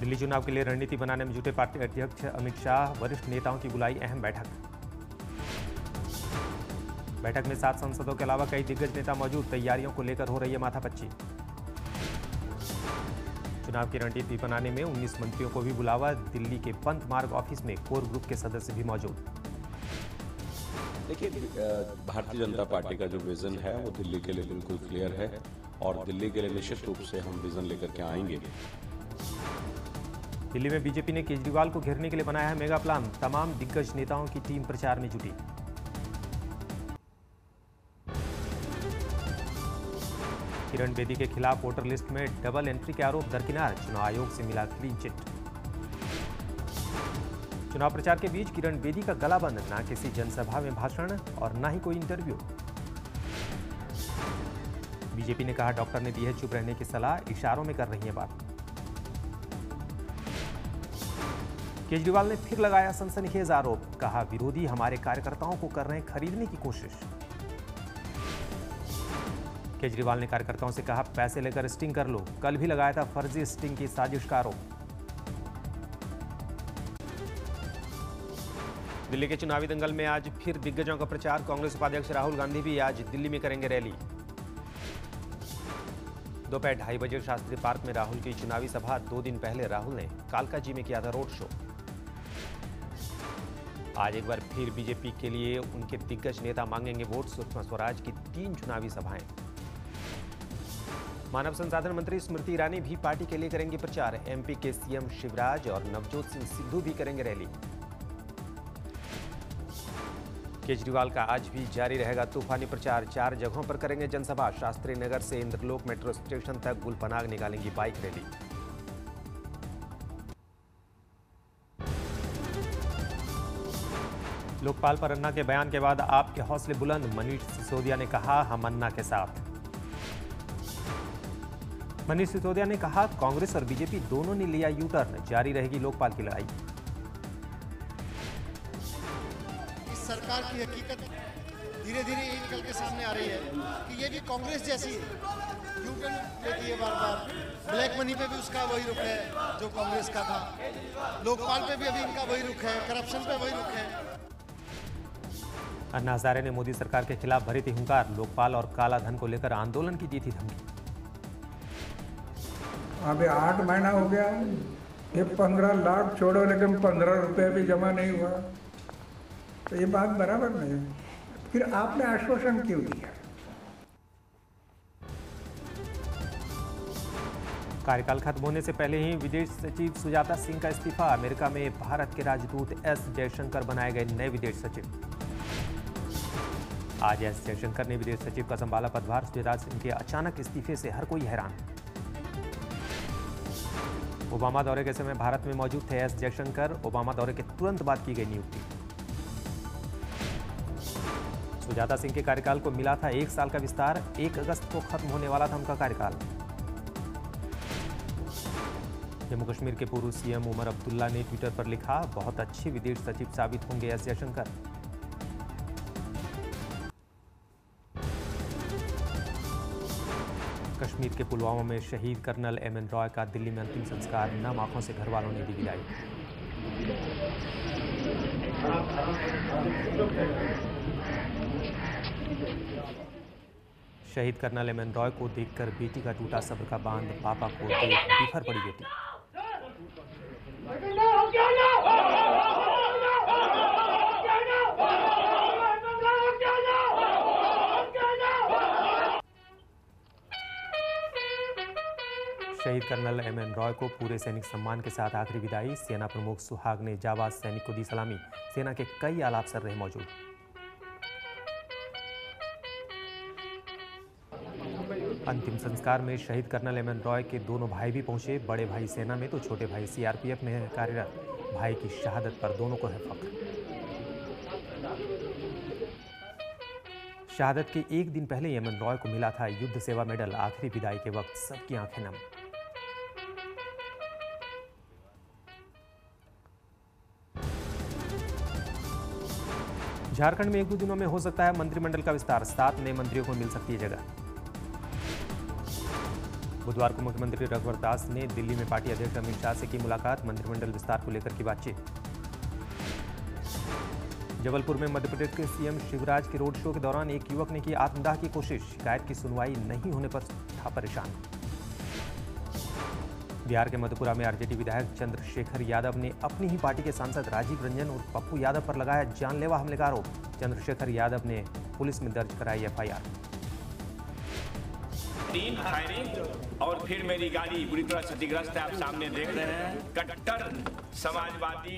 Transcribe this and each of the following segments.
दिल्ली चुनाव के लिए रणनीति बनाने में जुटे पार्टी अध्यक्ष अमित शाह, वरिष्ठ नेताओं की बुलाई अहम बैठक। बैठक में 7 सांसदों के अलावा कई दिग्गज नेता मौजूद, तैयारियों को लेकर हो रही है माथापच्ची। चुनाव की रणनीति बनाने में 19 मंत्रियों को भी बुलावा, दिल्ली के पंत मार्ग ऑफिस में कोर ग्रुप के सदस्य भी मौजूद। देखिए, भारतीय जनता पार्टी का जो विजन है वो दिल्ली के लिए बिल्कुल क्लियर है और दिल्ली के लिए निश्चित रूप से हम विजन लेकर के आएंगे। दिल्ली में बीजेपी ने केजरीवाल को घेरने के लिए बनाया है मेगा प्लान, तमाम दिग्गज नेताओं की टीम प्रचार में जुटी। किरण बेदी के खिलाफ वोटर लिस्ट में डबल एंट्री के आरोप दरकिनार, चुनाव आयोग से मिला क्लीन चिट। चुनाव प्रचार के बीच किरण बेदी का गला बंद, ना किसी जनसभा में भाषण और ना ही कोई इंटरव्यू। बीजेपी ने कहा डॉक्टर ने दी है चुप रहने की सलाह, इशारों में कर रही है बात। केजरीवाल ने फिर लगाया सनसनीखेज आरोप, कहा विरोधी हमारे कार्यकर्ताओं को कर रहे हैं खरीदने की कोशिश। केजरीवाल ने कार्यकर्ताओं से कहा पैसे लेकर स्टिंग कर लो, कल भी लगाया था फर्जी स्टिंग की साजिश का आरोप। दिल्ली के चुनावी दंगल में आज फिर दिग्गजों का प्रचार, कांग्रेस उपाध्यक्ष राहुल गांधी भी आज दिल्ली में करेंगे रैली। दोपहर 2:30 बजे शास्त्री पार्क में राहुल की चुनावी सभा। 2 दिन पहले राहुल ने कालकाजी में किया था रोड शो। आज एक बार फिर बीजेपी के लिए उनके दिग्गज नेता मांगेंगे वोट। सुषमा स्वराज की 3 चुनावी सभाएं। मानव संसाधन मंत्री स्मृति ईरानी भी पार्टी के लिए करेंगे प्रचार। एमपी के सीएम शिवराज और नवजोत सिंह सिद्धू भी करेंगे रैली। केजरीवाल का आज भी जारी रहेगा तूफानी प्रचार, 4 जगहों पर करेंगे जनसभा। शास्त्री नगर से इंद्रलोक मेट्रो स्टेशन तक गुलपनाग निकालेंगी बाइक रैली। लोकपाल पर अन्ना के बयान के बाद आपके हौसले बुलंद, मनीष सिसोदिया ने कहा हम अन्ना के साथ। मनीष सिसोदिया ने कहा कांग्रेस और बीजेपी दोनों ने लिया यू टर्न, जारी रहेगी लोकपाल की लड़ाई। इस सरकार की हकीकत धीरे धीरे ये निकल के सामने आ रही है कि ये भी कांग्रेस जैसी यू टर्न लेती है बार बार। ब्लैक मनी पे भी उसका वही रुख है जो कांग्रेस का था, लोकपाल पे भी अभी इनका वही रुख है, करप्शन पे वही रुख है। अन्ना हजारे ने मोदी सरकार के खिलाफ भरी थी हुंकार, लोकपाल और काला धन को लेकर आंदोलन की दी थी धमकी। अभी 8 महीना हो गया, ये 15 लाख छोड़ो लेकिन 15 रुपये भी जमा नहीं हुआ, तो ये बात बराबर नहीं। फिर आपने आश्वासन क्यों दिया? कार्यकाल खत्म होने से पहले ही विदेश सचिव सुजाता सिंह का इस्तीफा। अमेरिका में भारत के राजदूत एस जयशंकर बनाए गए नए विदेश सचिव। आज एस जयशंकर ने विदेश सचिव का संभाला पदभार। सुजाता सिंह के अचानक इस्तीफे से हर कोई हैरान। ओबामा दौरे के समय भारत में मौजूद थे एस जयशंकर। ओबामा दौरे के तुरंत बाद की गई नियुक्ति। सुजाता सिंह के कार्यकाल को मिला था 1 साल का विस्तार। 1 अगस्त को खत्म होने वाला था उनका कार्यकाल। जम्मू कश्मीर के पूर्व सीएम उमर अब्दुल्ला ने ट्विटर पर लिखा बहुत अच्छे विदेश सचिव साबित होंगे एस जयशंकर। कश्मीर के पुलवामा में शहीद कर्नल एमएन रॉय का दिल्ली में अंतिम संस्कार। नम आंखों से घर वालों ने दी विदाई। शहीद कर्नल एमएन रॉय को देखकर बेटी का टूटा सब्र का बांध, पापा को देख बिफर पड़ी बेटी। शहीद कर्नल एमएन रॉय को पूरे सैनिक सम्मान के साथ आखिरी विदाई। सेना प्रमुख सुहाग ने जाबाज सैनिक को दी सलामी। सेना के कई आला अफसर रहे मौजूद। अंतिम संस्कार में शहीद कर्नल एमएन रॉय के दोनों भाई भी पहुंचे। बड़े भाई सेना में तो छोटे भाई सीआरपीएफ में कार्यरत। भाई की शहादत पर दोनों को है फख्र। शहादत के 1 दिन पहले एमएन रॉय को मिला था युद्ध सेवा मेडल। आखिरी विदाई के वक्त सबकी आंखें नम। झारखंड में 1-2 दिनों में हो सकता है मंत्रिमंडल का विस्तार। 7 नए मंत्रियों को मिल सकती है जगह। बुधवार को मुख्यमंत्री रघुवर दास ने दिल्ली में पार्टी अध्यक्ष अमित शाह से की मुलाकात, मंत्रिमंडल विस्तार को लेकर की बातचीत। जबलपुर में मध्य प्रदेश के सीएम शिवराज के रोड शो के दौरान एक युवक ने की आत्मदाह की कोशिश, शिकायत की सुनवाई नहीं होने पर था परेशान। बिहार के मधेपुरा में आरजेडी विधायक चंद्रशेखर यादव ने अपनी ही पार्टी के सांसद राजीव रंजन और पप्पू यादव पर लगाया जानलेवा हमले का आरोप। चंद्रशेखर यादव ने पुलिस में दर्ज कराई एफआईआर। 3 फायरिंग और फिर मेरी गाड़ी बुरी तरह क्षतिग्रस्त है। आप सामने देख रहे हैं। कट्टर समाजवादी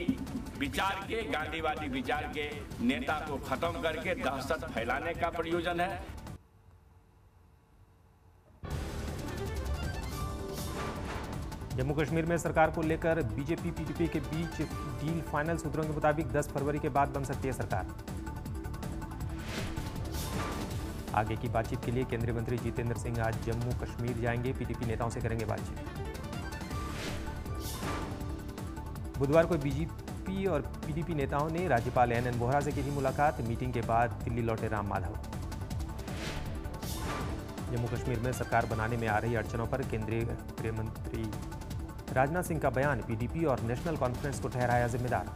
विचार के, गांधीवादी विचार के नेता को खत्म करके दहशत फैलाने का प्रयोजन है। जम्मू कश्मीर में सरकार को लेकर बीजेपी पीडीपी के बीच डील फाइनल, सूत्रों के मुताबिक 10 फरवरी के बाद बन सकती है सरकार। आगे की बातचीत के लिए केंद्रीय मंत्री जितेंद्र सिंह आज जम्मू कश्मीर जाएंगे, पीडीपी नेताओं से करेंगे बातचीत। बुधवार को बीजेपी और पीडीपी नेताओं ने राज्यपाल एनएन वोहरा से की थी मुलाकात, मीटिंग के बाद दिल्ली लौटे राम माधव। जम्मू कश्मीर में सरकार बनाने में आ रही अड़चनों पर केंद्रीय गृह मंत्री राजनाथ सिंह का बयान, पीडीपी और नेशनल कॉन्फ्रेंस को ठहराया जिम्मेदार।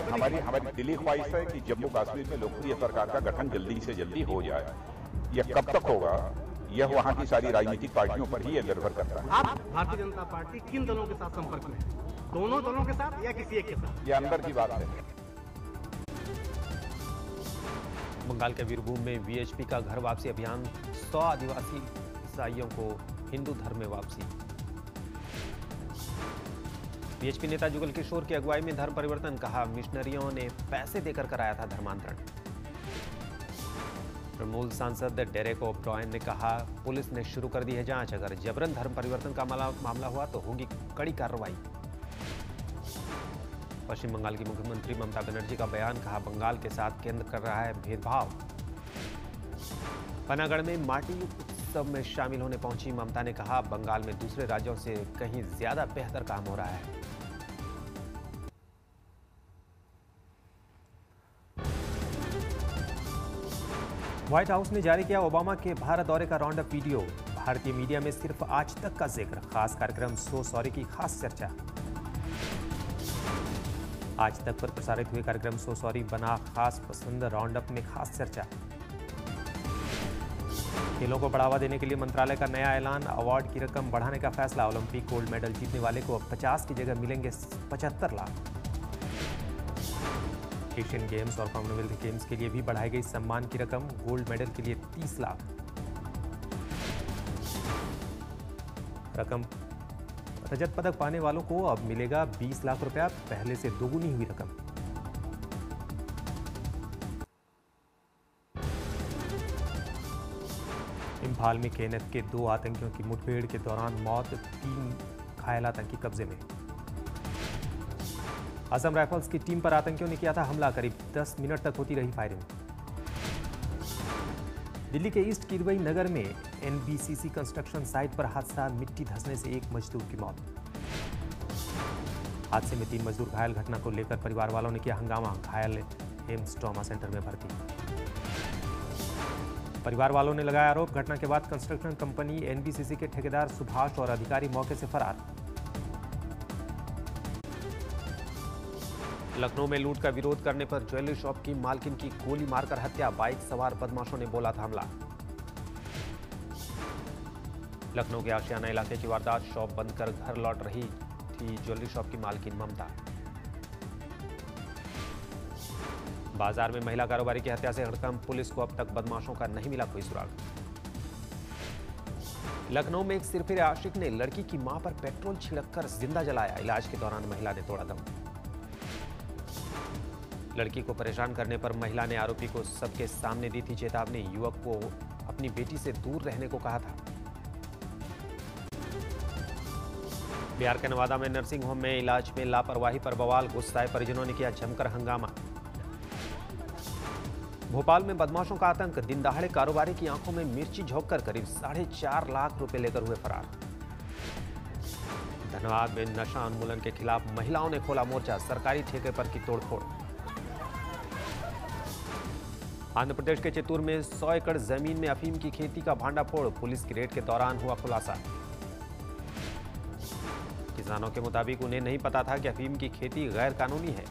हमारी दिली ख्वाहिश है कि जम्मू कश्मीर में लोकप्रिय सरकार का गठन जल्दी से जल्दी हो जाए। यह कब तक होगा, यह वहां की सारी राजनीतिक पार्टियों पर ही निर्भर करता है। आप भारतीय जनता पार्टी किन दलों के साथ संपर्क में है? दोनों दलों के साथ या किसी एक के साथ? यह अंदर की बात है। बंगाल के वीरभूम में वीएचपी का घर वापसी अभियान, 100 आदिवासी ईसाइयों को हिंदू धर्म में वापसी। वीएचपी नेता जुगल किशोर की अगुवाई में धर्म परिवर्तन, कहा मिशनरियों ने पैसे देकर कराया था धर्मांतरण। तृणमूल सांसद डेरेक ओब्रायन ने कहा पुलिस ने शुरू कर दी है जांच, अगर जबरन धर्म परिवर्तन का मामला हुआ तो होगी कड़ी कार्रवाई। पश्चिम बंगाल की मुख्यमंत्री ममता बनर्जी का बयान, कहा बंगाल के साथ केंद्र कर रहा है भेदभाव। पनागढ़ में माटी उत्सव में शामिल होने पहुंची ममता ने कहा बंगाल में दूसरे राज्यों से कहीं ज्यादा बेहतर काम हो रहा है। व्हाइट हाउस ने जारी किया ओबामा के भारत दौरे का राउंड अप वीडियो, भारतीय मीडिया में सिर्फ आज तक का जिक्र, खास कार्यक्रम सो सॉरी की खास चर्चा। आज तक पर प्रसारित हुए कार्यक्रम सो सॉरी बना खास पसंद, राउंड अप में खास चर्चा। खेलों को बढ़ावा देने के लिए मंत्रालय का नया ऐलान, अवार्ड की रकम बढ़ाने का फैसला, ओलंपिक गोल्ड मेडल जीतने वाले को अब 50 की जगह मिलेंगे 75 लाख। एशियन गेम्स और कॉमनवेल्थ गेम्स के लिए भी बढ़ाई गई सम्मान की रकम, गोल्ड मेडल के लिए 30 लाख। रजत पदक पाने वालों को अब मिलेगा 20 लाख रुपया, पहले से दोगुनी हुई रकम। इम्फाल में केएनएफ के 2 आतंकियों की मुठभेड़ के दौरान मौत, 3 घायल आतंकी कब्जे में। असम राइफल्स की टीम पर आतंकियों ने किया था हमला, करीब 10 मिनट तक होती रही फायरिंग। दिल्ली के ईस्ट किदवई नगर में एनबीसीसी कंस्ट्रक्शन साइट पर हादसा, मिट्टी धंसने से 1 मजदूर की मौत। हादसे में 3 मजदूर घायल, घटना को लेकर परिवार वालों ने किया हंगामा, घायल एम्स ट्रॉमा सेंटर में भर्ती। परिवार वालों ने लगाया आरोप, घटना के बाद कंस्ट्रक्शन कंपनी एनबीसीसी के ठेकेदार सुभाष और अधिकारी मौके से फरार। लखनऊ में लूट का विरोध करने पर ज्वेलरी शॉप की मालकिन की गोली मारकर हत्या, बाइक सवार बदमाशों ने बोला था हमला। लखनऊ के आशियाना इलाके की वारदात, शॉप बंद कर घर लौट रही थी ज्वेलरी शॉप की मालकिन ममता। बाजार में महिला कारोबारी की हत्या से हड़कंप, पुलिस को अब तक बदमाशों का नहीं मिला कोई सुराग। लखनऊ में एक सिरफिरे आशिक ने लड़की की मां पर पेट्रोल छिड़ककर जिंदा जलाया, इलाज के दौरान महिला ने तोड़ा दम। लड़की को परेशान करने पर महिला ने आरोपी को सबके सामने दी थी चेतावनी, युवक को अपनी बेटी से दूर रहने को कहा था। बिहार के नवादा में नर्सिंग होम में इलाज में लापरवाही पर बवाल, गुस्साए परिजनों ने किया जमकर हंगामा। भोपाल में बदमाशों का आतंक, दिन दहाड़े कारोबारी की आंखों में मिर्ची झोंककर करीब 4.5 लाख रुपए लेकर हुए फरार। धनबाद में नशा उन्मूलन के खिलाफ महिलाओं ने खोला मोर्चा, सरकारी ठेके पर की तोड़फोड़। आंध्र प्रदेश के चित्तूर में 100 एकड़ जमीन में अफीम की खेती का भांडाफोड़, पुलिस की रेड के दौरान हुआ खुलासा। किसानों के मुताबिक उन्हें नहीं पता था कि अफीम की खेती गैर कानूनी है।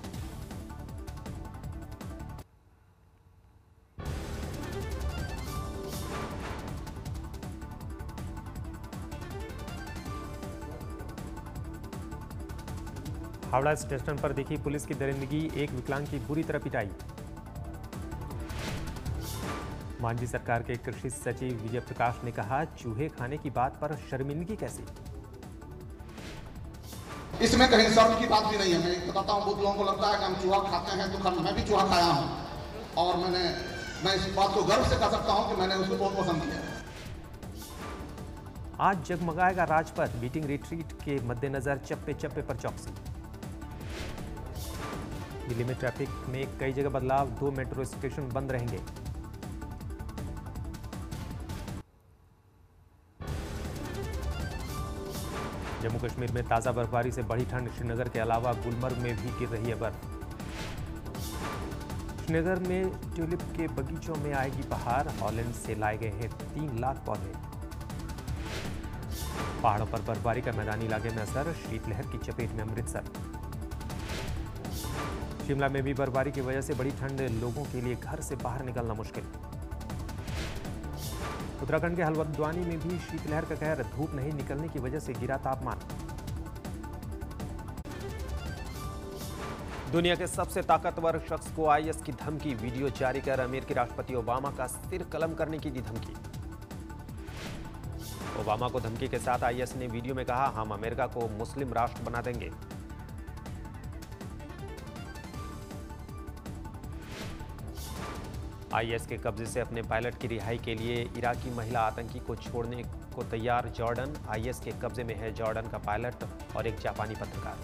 हावड़ा स्टेशन पर देखी पुलिस की दरिंदगी, एक विकलांग की बुरी तरह पिटाई। मांझी सरकार के कृषि सचिव विजय प्रकाश ने कहा, चूहे खाने की बात पर शर्मिंदगी कैसी। इसमें कहीं शर्म की बात भी नहीं है। मैं बताता हूँ, बहुत लोगों को लगता है कि हम चूहा खाते हैं तो मैं भी चूहा खाया हूँ और मैं इस बात को गर्व से कह सकता हूँ कि मैंने उसको बहुत पसंद किया। आज जगमगाएगा राजपथ, बीटिंग रिट्रीट के मद्देनजर चप्पे चप्पे पर चौकसी। दिल्ली में ट्रैफिक में कई जगह बदलाव, 2 मेट्रो स्टेशन बंद रहेंगे। जम्मू कश्मीर में ताजा बर्फबारी से बढ़ी ठंड, श्रीनगर के अलावा गुलमर्ग में भी गिर रही है बर्फ। श्रीनगर में ट्यूलिप के बगीचों में आएगी बहार, हॉलैंड से लाए गए हैं 3 लाख पौधे। पहाड़ों पर बर्फबारी का मैदानी इलाके में असर, शीतलहर की चपेट में अमृतसर। शिमला में भी बर्फबारी की वजह से बड़ी ठंड, लोगों के लिए घर से बाहर निकलना मुश्किल। उत्तराखंड के हल्द्वानी में भी शीतलहर का कहर, धूप नहीं निकलने की वजह से गिरा तापमान। दुनिया के सबसे ताकतवर शख्स को आईएस की धमकी, वीडियो जारी कर अमेरिकी राष्ट्रपति ओबामा का सिर कलम करने की दी धमकी। ओबामा को धमकी के साथ आईएस ने वीडियो में कहा, हम अमेरिका को मुस्लिम राष्ट्र बना देंगे। आईएस के कब्जे से अपने पायलट की रिहाई के लिए इराकी महिला आतंकी को छोड़ने को तैयार जॉर्डन। आईएस के कब्जे में है जॉर्डन का पायलट और एक जापानी पत्रकार।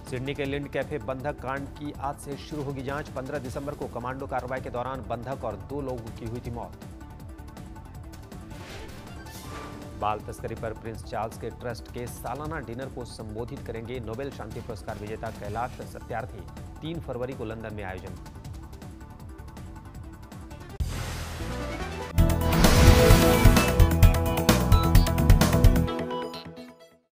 सिडनी के लिंड कैफे बंधक कांड की आज से शुरू होगी जांच। 15 दिसंबर को कमांडो कार्रवाई के दौरान बंधक और 2 लोगों की हुई थी मौत। बाल तस्करी पर प्रिंस चार्ल्स के ट्रस्ट के सालाना डिनर को संबोधित करेंगे नोबेल शांति पुरस्कार विजेता कैलाश सत्यार्थी। 3 फरवरी को लंदन में आयोजन।